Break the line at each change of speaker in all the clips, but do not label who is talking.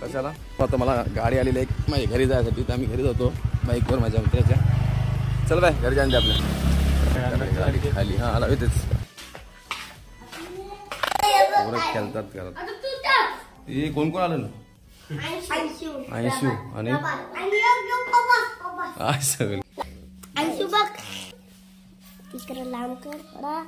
कशाला आता मला गाडी आलेली आहे माझ्या घरी जायसाठी, तर आम्ही घरी जातो बाईकवर माझ्या मित्राच्या. चल बाय घरी जाणते आपल्या गाडी खाली. हां आला येतेच खेळतात करत. हे कोण कोण आलं ना? आयशू आणि
आयशू बघ तिकडे लांब कर पडा.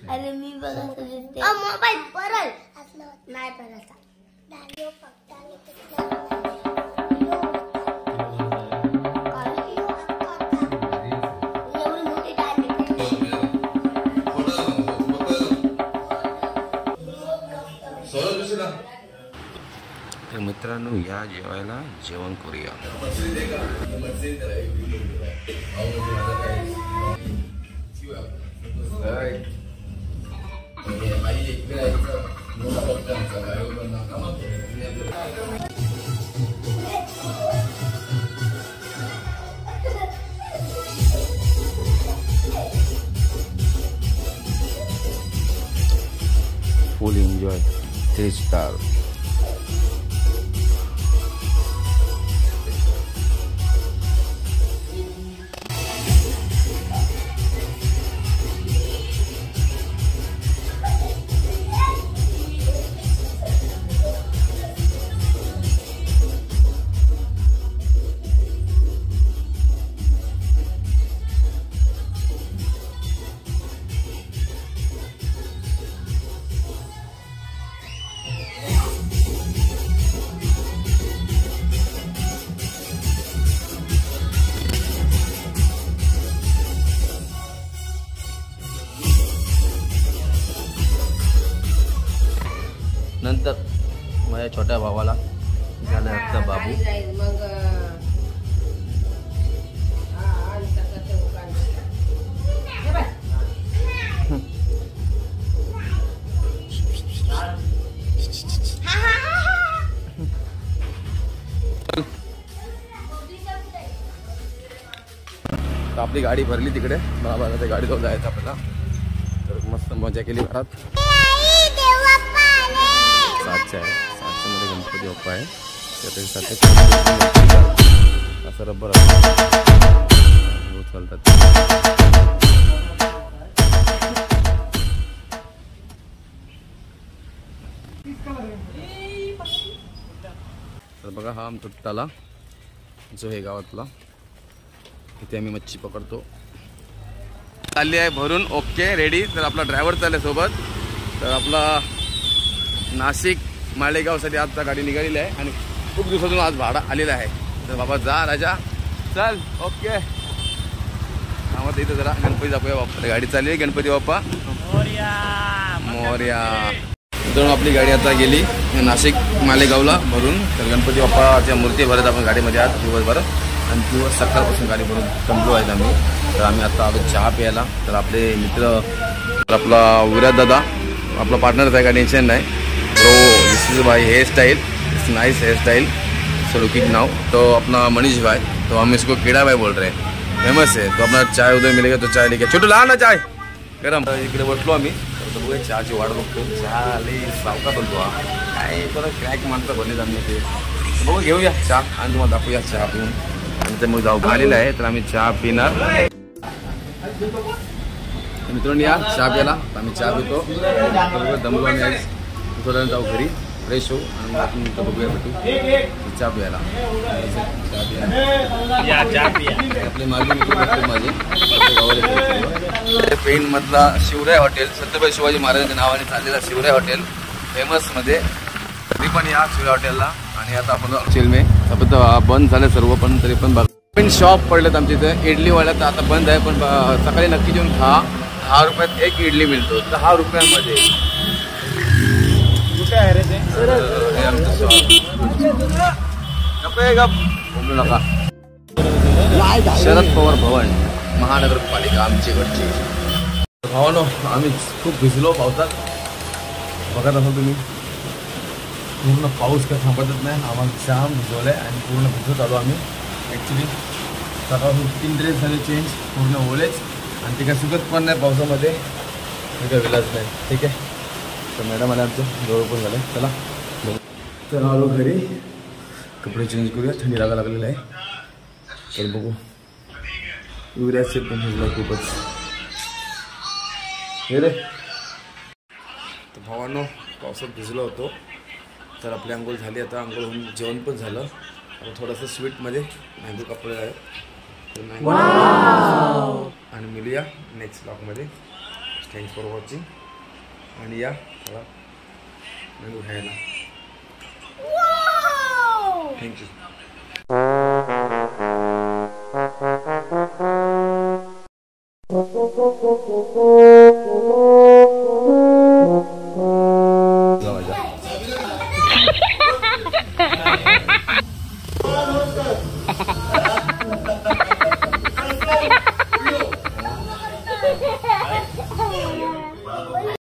अरे मी बघत दिसते मोबाईल परल नाही परत.
तर मित्रांनो या जेवायला जेवण करूया. फुल एन्जॉय 3 स्टार. नंतर माझ्या छोट्या भावाला झालं आता बाबू. आपली गाडी भरली तिकडे बाबाला, त्या गाडीवर जायचं आपल्याला. तर मस्त मजा केली घरात. 7च्या आहे, 7च्या मध्ये गणपती बाप्पा आहे. असं रब्बर चालतात. तर बघा हा आमचा तला जो आहे गावातला, इथे आम्ही मच्छी पकडतो. चालली आहे भरून ओके रेडी. तर आपला ड्रायव्हर चालले सोबत. तर आपला नाशिक मालेगावसाठी आजचा गाडी निघालेली आहे आणि खूप दिवसातून आज भाडा आलेला आहे. तर बाबा जा राजा चल ओके. आम्हाला इथं जरा गणपती जाऊया बाप्पा. गाडी चालली आहे गणपती बाप्पा मोरया. मित्रांनो आपली गाडी आता गेली नाशिक मालेगावला भरून. तर गणपती बाप्पाच्या मूर्ती भरत आपण गाडीमध्ये आज दिवसभर आणि दिवस सकाळपासून गाडी भरून जमलो आहेत आम्ही. तर आम्ही आता आलो चहा प्यायला. तर आपले मित्र आपला विराज दादा आपला पार्टनर आहे, का टेन्शन नाही. ब्रो दिस इज भाई hair style, it's nice hair style so looking now. तो अपना मनीष भाई, तो हम इसको कीड़ा भाई बोल रहे हैं, फेमस है. तो अपना चाय उधर मिलेगा तो चाय लेके छोटू ला ना चाय गरम. इकडे बसलो आम्ही. तर बघूया चहाची वाट बघतो. चहा आली सावका बोलतो हा काय जरा क्रॅक माणसं बनले आम्ही ते. बघू घेऊया चहा आणि तुम्हाला दाखवूया चहा पिऊन. आणि त्यामुळे जाऊ आलेला आहे तर आम्ही चहा पिणार. मित्रांनो या चहा प्यायला. आम्ही चहा पितो दमलो आम्ही. थोड्या जाऊ घरी फ्रेश हो आणि आपण बघूया भेटू चहा प्यायला. आपले मागे मित्र बघतो माझे पेन मधला शिवराय हॉटेल, छत्रपती शिवाजी महाराजांच्या नावाने चाललेला शिवराय हॉटेल फेमसमध्ये. तरी पण या शिवराय हॉटेलला. आणि आता आपण चिलमे बंद झाले सर्व, पण तरी पण बघा शॉप पडलेत आमच्या इथे इडलीवाल्या. तर आता बंद आहे पण सकाळी नक्की येऊन 10 रुपयात एक इडली मिळतो. 10 रुपयांमध्ये. कुठे आहे रे ते आमचं शॉप. गप बोलू नका. शरद पवार भवन महानगरपालिका आमचेकडची. भावानो आम्ही खूप भिजलो पावसात. बघत असाल तुम्ही पूर्ण पाऊस काय थांबतच नाही. आम्हाला जाम भिजवलं आहे आणि पूर्ण भिजत आलो आम्ही. ॲक्च्युली सकाळपासून 3 ड्रेस झाले चेंज, पूर्ण ओलेच आणि ते काय सुकत पण नाही पावसामध्ये. काय विलाज नाही. ठीक आहे. तर मॅडम आल्या आमचं जवळ पण झालं. चला तर आलो घरी. कपडे चेंज करूया. थंडी लागलेलं आहे. तर बघू युरिया सेट पण भिजला खूपच. हे रे तर भावांनो पावसात भिजलो होतो. तर आपली आंघोळ झाली. आता आंघोळ होऊन जेवण पण झालं. आता थोडंसं स्वीटमध्ये मँगो कपडे आहे. तर मँगो आणि मिळूया नेक्स्ट ब्लॉगमध्ये. Thanks for watching. आणि या थोडा मँगो खायला. थँक्यू.